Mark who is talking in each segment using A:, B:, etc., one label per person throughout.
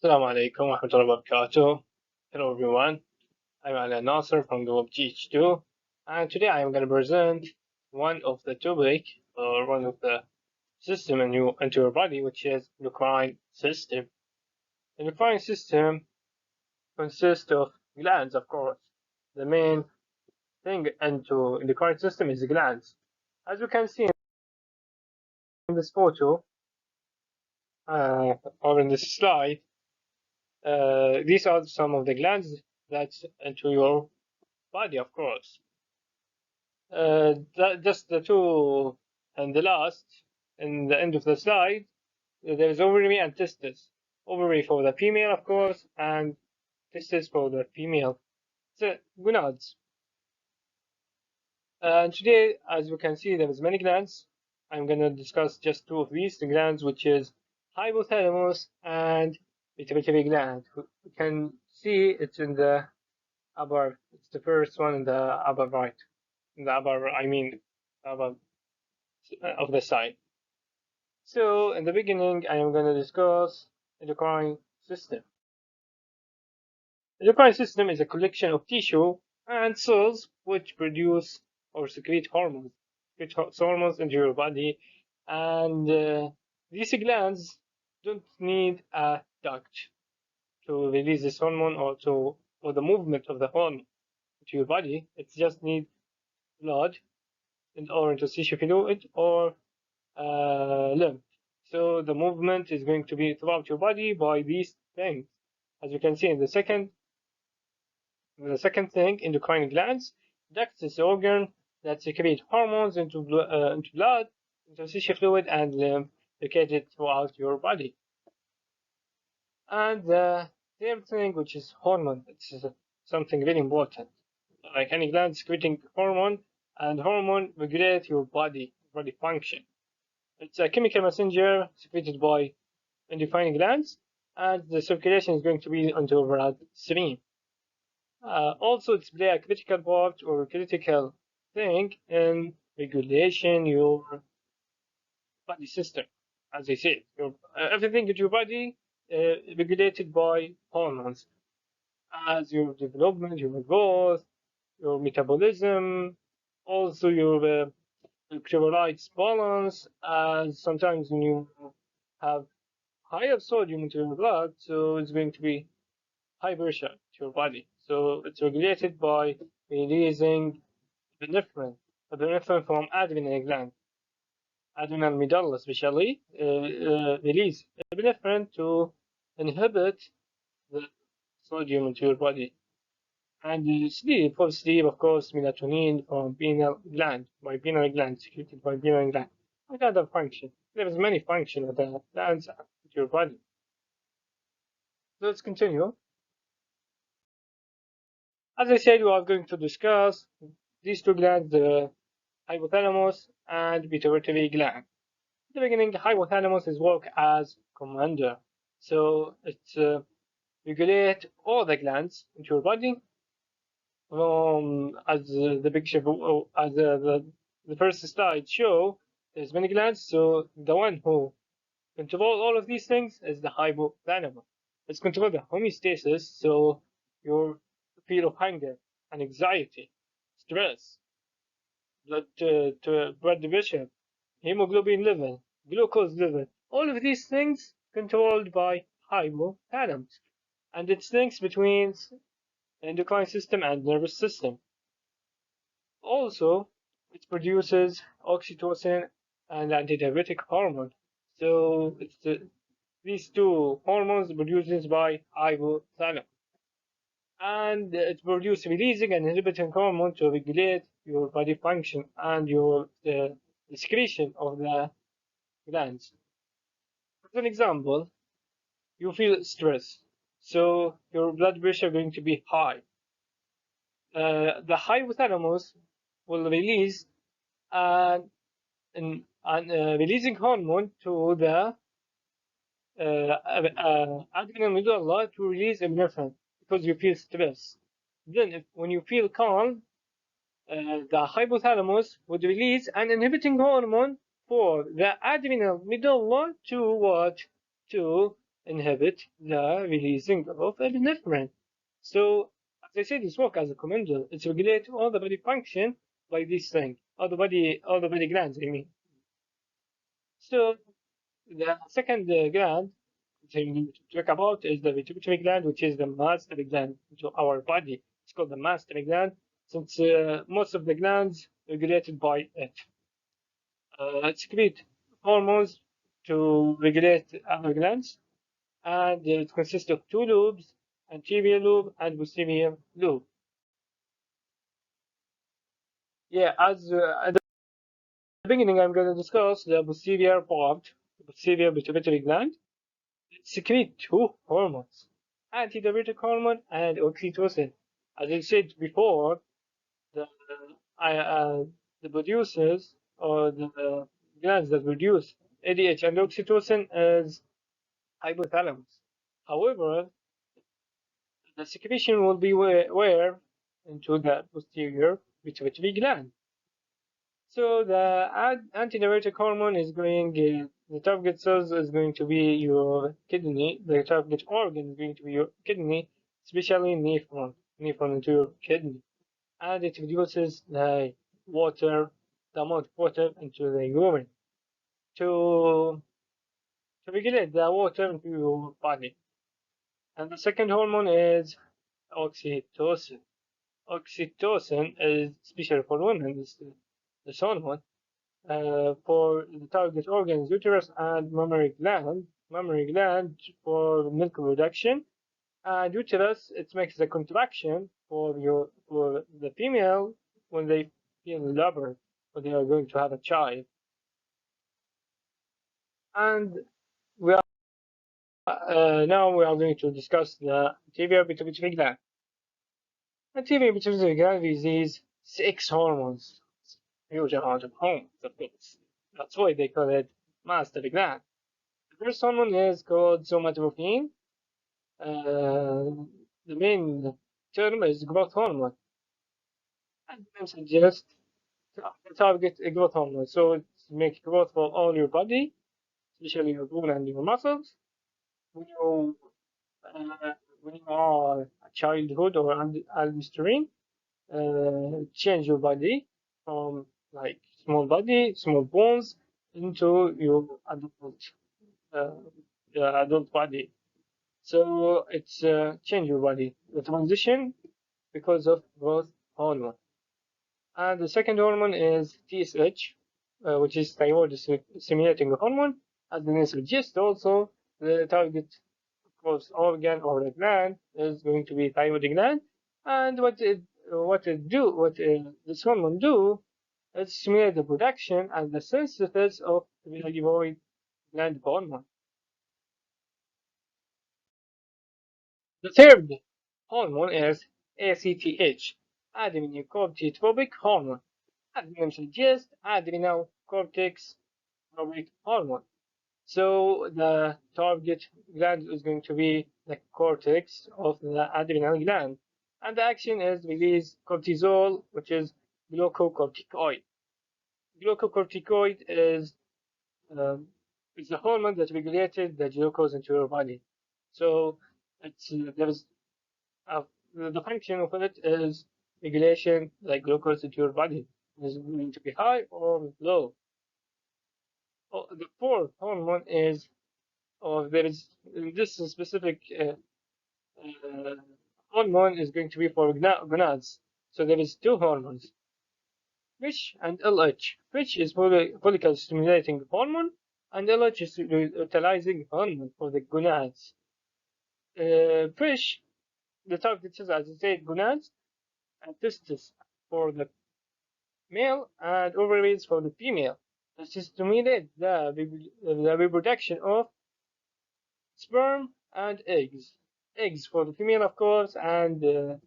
A: Assalamu alaikum wa rahmatullahi wa barakatuh. Hello everyone. I'm Ala Nasser from Group GH2, and today I am going to present one of the topic or one of the system into your body, which is endocrine system. The endocrine system consists of glands, of course. The main thing into endocrine system is the glands. As you can see in this photo or in this slide, these are some of the glands that's into your body, of course. Just the two and the last, in the end of the slide, there is ovary and testis. Ovary for the female, of course, and testis for the female. So, gonads. And today, as you can see, there is many glands. I'm going to discuss just two of these, the glands, which is hypothalamus and pituitary gland. You can see it's in the upper, it's the first one in the upper right. In the upper, I mean, upper of the side. So in the beginning, I am going to discuss endocrine system. Endocrine system is a collection of tissue and cells which produce or secrete hormones, hormones into your body, and these glands don't need a duct to release this hormone or the movement of the hormone to your body. It just needs blood or interstitial fluid or lymph. So the movement is going to be throughout your body by these things. As you can see in the second thing, endocrine glands. Ducts is the organ that secrete hormones into blood, interstitial fluid, and lymph located throughout your body. And the third thing, which is hormone, it's something very important. Like any gland secreting hormone, and hormone regulate your body function. It's a chemical messenger secreted by endocrine glands, and the circulation is going to be onto your bloodstream. Also, it's play a critical part or critical thing in regulation your body system. As I said, everything in your body regulated by hormones, as your development, your growth, your metabolism, also your electrolytes balance. As sometimes when you have higher sodium into your blood, so it's going to be high pressure to your body. So it's regulated by releasing epinephrine from adrenal gland, adrenal medulla especially, release epinephrine to inhibit the sodium into your body. And sleep, for sleep, of course, melatonin from pineal gland, by pineal gland, secreted by pineal gland. And other function. There is many functions of the glands into your body. So let's continue. As I said, we are going to discuss these two glands, the hypothalamus and pituitary gland. In the beginning, the hypothalamus is work as commander. So it regulates all the glands into your body. As the picture, as the first slide show, there's many glands. So the one who controls all of these things is the hypothalamus. It's control the homeostasis, so your feel of hunger and anxiety, stress, blood pressure, hemoglobin level, glucose level. All of these things controlled by hypothalamus, and it's links between endocrine system and nervous system. Also, it produces oxytocin and antidiabetic hormone. So it's these two hormones produced by hypothalamus. And it produces releasing and inhibiting hormone to regulate your body function and your excretion of the glands. As an example, you feel stress, so your blood pressure is going to be high. The hypothalamus will release releasing hormone to the adrenal medulla to release epinephrine because you feel stress. Then, when you feel calm, the hypothalamus would release an inhibiting hormone for the adrenal medulla to what? To inhibit the releasing of epinephrine. So, as I said, it's work as a commando. It's regulate all the body function by this thing, all the body glands. I mean, so the second gland thing to talk about is the pituitary gland, which is the master gland to our body. It's called the master gland since most of the glands regulated by it. It secretes hormones to regulate other glands, and it consists of two lobes, anterior lobe and posterior lobe. Yeah, as at the beginning, I'm going to discuss the posterior part, the posterior pituitary gland. It secretes two hormones, antidiuretic hormone and oxytocin. As I said before, the I, the producers or the glands that produce ADH and oxytocin is hypothalamus. However, the secretion will be where into the posterior pituitary gland. So the antidiuretic hormone is going, the target cells is going to be your kidney. The target organ is going to be your kidney, especially nephron into your kidney, and it reduces the water, the amount of water into the urine to to regulate the water into your body. And the second hormone is oxytocin. Oxytocin is special for women. This hormone for the target organs, uterus and mammary gland. Mammary gland for milk production, and uterus it makes the contraction for the female when they feel labor when they are going to have a child. And we are now we are going to discuss the anterior pituitary gland. Anterior pituitary gland is these six hormones, huge amount of hormones, of course. That's why they call it master gland. The first hormone is called somatostatin. The main term is growth hormone, and the name suggests target a growth hormone. So it makes growth for all your body, especially your bone and your muscles. When you when you are a childhood or aldosterone, change your body from like small body, small bones into your uh, adult body. So it's change your body. The transition because of growth hormone. And the second hormone is TSH, which is thyroid stimulating hormone. As the name suggests, also the target growth organ or the gland is going to be thyroid gland. And what this hormone do is stimulate the production and the synthesis of the thyroid gland hormone. The third hormone is ACTH, adrenocorticotropic hormone. As the name suggests, adrenal cortex tropic hormone. So the target gland is going to be the cortex of the adrenal gland. And the action is release cortisol, which is glucocorticoid. Glucocorticoid um, is the hormone that regulated the glucose into your body. So there is the function of it is regulation like glucose into your body. Is going to be high or low. Oh, the fourth hormone is, or there is this specific uh, hormone is going to be for gonads. So there is two hormones, FISH and LH. FISH is follicle stimulating hormone, and LH is utilizing hormone for the gonads. FISH, the target is, as I said, gonads, and testes for the male, and ovaries for the female. This is to stimulate the reproduction of sperm and eggs. Eggs for the female, of course, and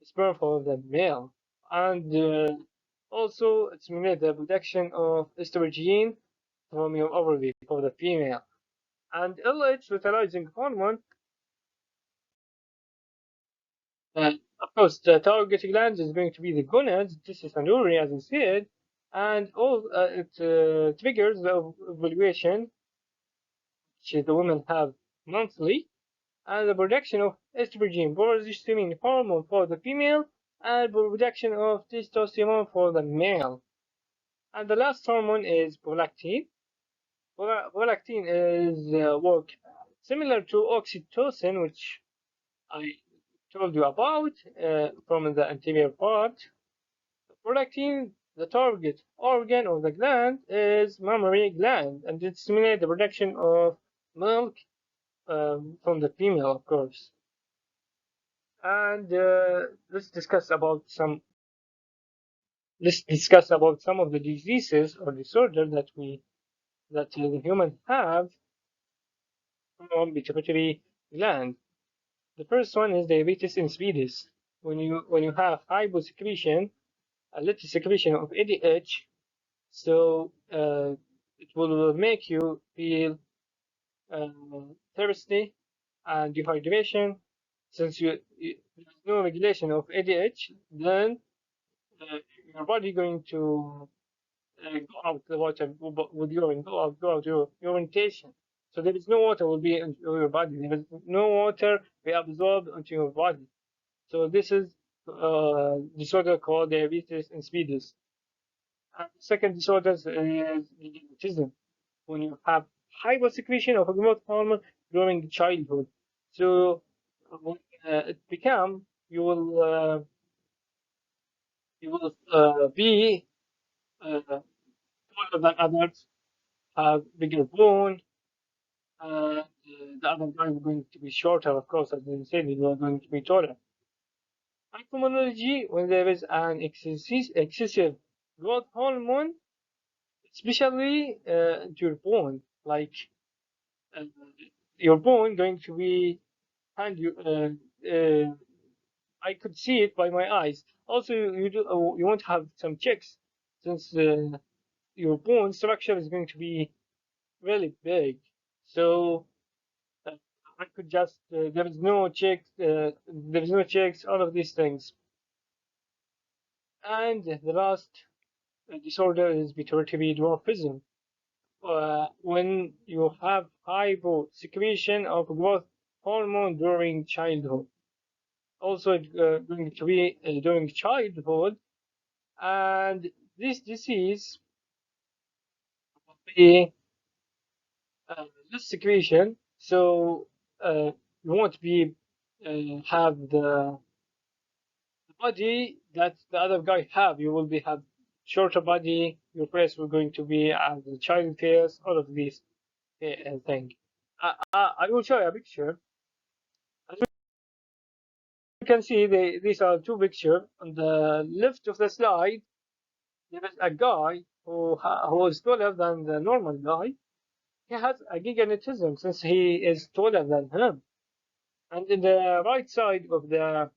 A: sperm for the male. And also, it stimulates the production of estrogen from your ovary for the female. And LH, luteinizing hormone, of course, the target gland is going to be the gonads, testes and ovary, as I said, and all it triggers the ovulation which the women have monthly, and the production of estrogen, progesterone hormone for the female, and production of testosterone for the male. And the last hormone is prolactin. Prolactin is work similar to oxytocin, which I told you about from the anterior part. Prolactin, the target organ of the gland, is mammary gland, and it stimulates the production of milk from the female, of course. And let's discuss about some of the diseases or disorders that the human have from pituitary gland. The first one is diabetes insipidus. When you have hyposecretion, a little secretion of ADH, so it will make you feel uh, thirsty and dehydration. Since there's no regulation of ADH, then uh, your body going to go out the water with urine, go out your orientation. So there is no water will be in your body. There is no water be absorbed into your body. So this is disorder called diabetes insipidus. And second disorder is rheumatism. When you have hypersecretion of a growth hormone during childhood. So when it become, you will be taller than others, have bigger bone, the other guy is going to be shorter, of course, as you said, you are going to be taller. Hypomorphology, when there is an excessive growth hormone, especially to your bone, like uh, your bone going to be, and I could see it by my eyes. Also, you want to have some checks, since your bone structure is going to be really big. So uh, I could just there is no checks, there is no checks, all of these things. And the last disorder is pituitary dwarfism. When you have hyposecretion of growth hormone during childhood. Also, going to be during childhood, and this disease will be less secretion. So you won't be have the body that the other guy have. You will be have shorter body. Your face will going to be as a child face. All of these thing. I will show you a picture. As you can see, these are two pictures. On the left of the slide, there is a guy who is taller than the normal guy. He has a gigantism since he is taller than him. And in the right side of the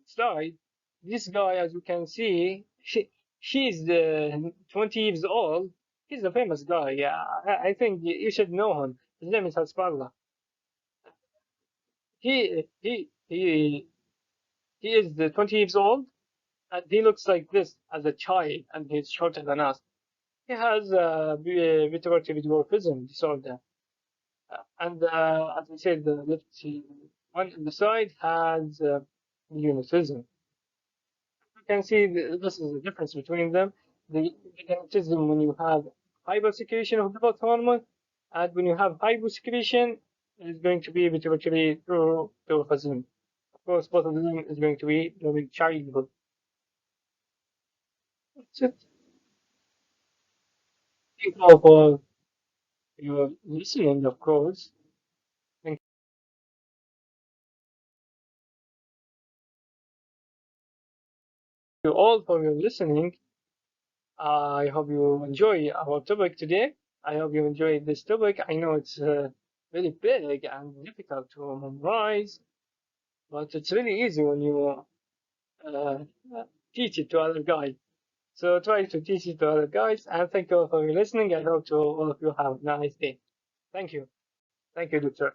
A: slide, this guy, as you can see, he's 20 years old. He's a famous guy. Yeah, I think you should know him. His name is Hasparla. He he is 20 years old, and he looks like this as a child, and he's shorter than us. He has vitivertive dwarfism disorder, and as I said, the left one on the side has rheumatism. You can see this is the difference between them. The rheumatism when you have hypersecretion of growth hormone, and when you have hyposecretion, is going to be vitivertive dwarfism. Of course, both of them is going to be during childhood. That's it. Thank you all for your listening, of course. Thank you all for your listening. I hope you enjoy our topic today. I hope you enjoyed this topic. I know it's very big and difficult to memorize, but it's really easy when you uh, teach it to other guys. So try to teach it to other guys. And thank you all for your listening. I hope to all of you have a nice day. Thank you. Thank you, Doctor.